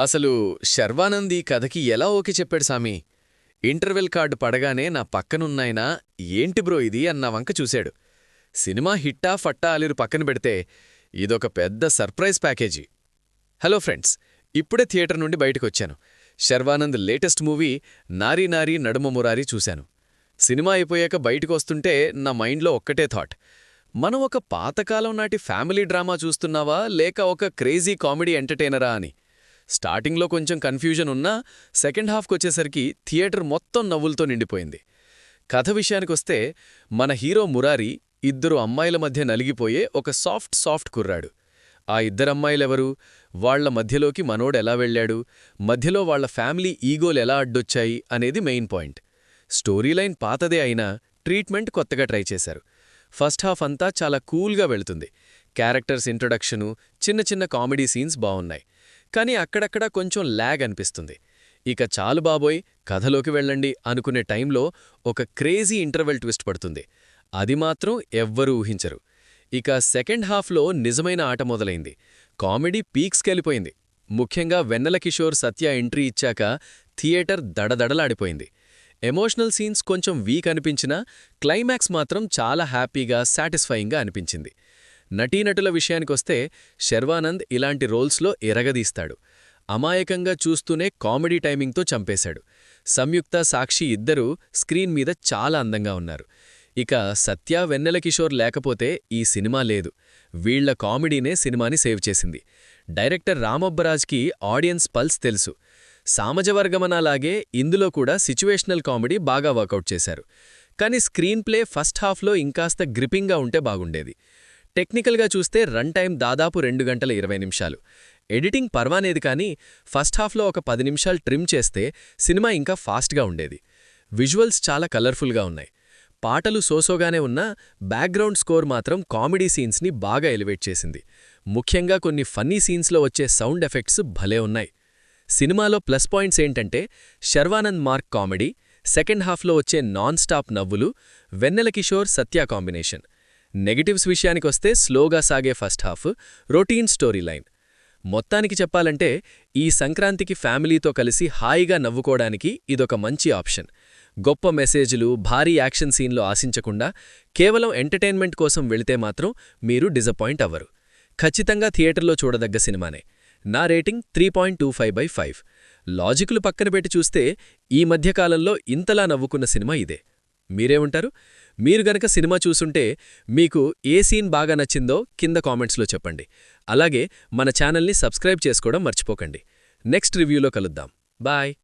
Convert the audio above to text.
అసలు శర్వానంద్ ఈ కథకి ఎలా ఓకే చెప్పాడు సామి? ఇంటర్వెల్ కార్డు పడగానే నా పక్కనున్నాయనా ఏంటి బ్రో ఇది అన్న వంక చూశాడు. సినిమా హిట్టా ఫట్టా అలిరు పక్కన పెడితే ఇదొక పెద్ద సర్ప్రైజ్ ప్యాకేజీ. హలో ఫ్రెండ్స్, ఇప్పుడే థియేటర్ నుండి బయటకొచ్చాను. శర్వానంద్ లేటెస్ట్ మూవీ నారీ నారీ నడుమ మురారి చూశాను. సినిమా అయిపోయాక బయటకొస్తుంటే నా మైండ్లో ఒక్కటే థాట్, మనం ఒక పాతకాలం నాటి ఫ్యామిలీ డ్రామా చూస్తున్నావా లేక ఒక క్రేజీ కామెడీ ఎంటర్టైనరా అని. స్టార్టింగ్లో కొంచెం కన్ఫ్యూజన్ ఉన్నా సెకండ్ హాఫ్కొచ్చేసరికి థియేటర్ మొత్తం నవ్వులతో నిండిపోయింది. కథ విషయానికొస్తే మన హీరో మురారి ఇద్దరు అమ్మాయిల మధ్య నలిగిపోయే ఒక సాఫ్ట్ కుర్రాడు. ఆ ఇద్దరమ్మాయిలెవరు, వాళ్ల మధ్యలోకి మనోడెలా వెళ్లాడు, మధ్యలో వాళ్ల ఫ్యామిలీ ఈగోలెలా అడ్డొచ్చాయి అనేది మెయిన్ పాయింట్. స్టోరీలైన్ పాతదే అయినా ట్రీట్మెంట్ కొత్తగా ట్రై చేశారు. ఫస్ట్ హాఫ్ అంతా చాలా కూల్గా వెళుతుంది. క్యారెక్టర్స్ ఇంట్రొడక్షను, చిన్న చిన్న కామెడీ సీన్స్ బావున్నాయి. కానీ అక్కడక్కడా కొంచెం ల్యాగ్ అనిపిస్తుంది. ఇక చాలు బాబోయ్ కథలోకి వెళ్ళండి అనుకునే టైంలో ఒక క్రేజీ ఇంటర్వెల్ ట్విస్ట్ పడుతుంది. అది మాత్రం ఎవ్వరూ ఊహించరు. ఇక సెకండ్ హాఫ్లో నిజమైన ఆట మొదలైంది. కామెడీ పీక్స్కెళ్ళిపోయింది. ముఖ్యంగా వెన్నెల కిషోర్ సత్య ఎంట్రీ ఇచ్చాక థియేటర్ దడదడలాడిపోయింది. ఎమోషనల్ సీన్స్ కొంచెం వీక్ అనిపించినా క్లైమాక్స్ మాత్రం చాలా హ్యాపీగా సాటిస్ఫైయింగ్గా అనిపించింది. నటీనటుల విషయానికొస్తే శర్వానంద్ ఇలాంటి రోల్స్లో ఎరగదీస్తాడు. అమాయకంగా చూస్తూనే కామెడీ టైమింగ్తో చంపేశాడు. సంయుక్త, సాక్షి ఇద్దరూ స్క్రీన్ మీద చాలా అందంగా ఉన్నారు. ఇక సత్య, వెన్నెల కిషోర్ లేకపోతే ఈ సినిమా లేదు. వీళ్ల కామెడీనే సినిమాని సేవ్ చేసింది. డైరెక్టర్ రామొబ్బరాజ్కి ఆడియన్స్ పల్స్ తెలుసు. సామజవర్గమనాలాగే ఇందులో కూడా సిచ్యువేషనల్ కామెడీ బాగా వర్కౌట్ చేశారు. కానీ స్క్రీన్ ప్లే ఫస్ట్ హాఫ్లో ఇంకాస్త గ్రిప్పింగ్గా ఉంటే బాగుండేది. టెక్నికల్గా చూస్తే రన్ టైం దాదాపు 2 గంటల 20 నిమిషాలు. ఎడిటింగ్ పర్వానేది కానీ ఫస్ట్ హాఫ్లో ఒక 10 నిమిషాలు ట్రిమ్ చేస్తే సినిమా ఇంకా ఫాస్ట్గా ఉండేది. విజువల్స్ చాలా కలర్ఫుల్గా ఉన్నాయి. పాటలు సోసోగానే ఉన్నా బ్యాక్గ్రౌండ్ స్కోర్ మాత్రం కామెడీ సీన్స్ని బాగా ఎలివేట్ చేసింది. ముఖ్యంగా కొన్ని ఫన్నీ సీన్స్లో వచ్చే సౌండ్ ఎఫెక్ట్స్ భలే ఉన్నాయి. సినిమాలో ప్లస్ పాయింట్స్ ఏంటంటే శర్వానంద్ మార్క్ కామెడీ, సెకండ్ హాఫ్లో వచ్చే నాన్ స్టాప్ నవ్వులు, వెన్నెల కిషోర్ సత్య కాంబినేషన్. నెగటివ్స్ విషయానికొస్తే స్లోగా సాగే first half, routine story line. మొత్తానికి చెప్పాలంటే ఈ సంక్రాంతికి ఫ్యామిలీతో కలిసి హాయిగా నవ్వుకోవడానికి ఇదొక మంచి ఆప్షన్. గొప్ప మెసేజ్లు, భారీ యాక్షన్ సీన్లు ఆశించకుండా కేవలం ఎంటర్టైన్మెంట్ కోసం వెళితే మాత్రం మీరు డిజపాయింట్ అవ్వరు. ఖచ్చితంగా థియేటర్లో చూడదగ్గ సినిమానే. నా రేటింగ్ 3.25/5. లాజిక్లు పక్కన పెట్టి చూస్తే ఈ మధ్యకాలంలో ఇంతలా నవ్వుకున్న సినిమా ఇదే. మీరేమంటారు? మీరు గనక సినిమా చూసుంటే మీకు ఏ సీన్ బాగా నచ్చిందో కింద కామెంట్స్లో చెప్పండి. అలాగే మన ఛానల్ని సబ్స్క్రైబ్ చేసుకోవడం మర్చిపోకండి. నెక్స్ట్ రివ్యూలో కలుద్దాం. బాయ్.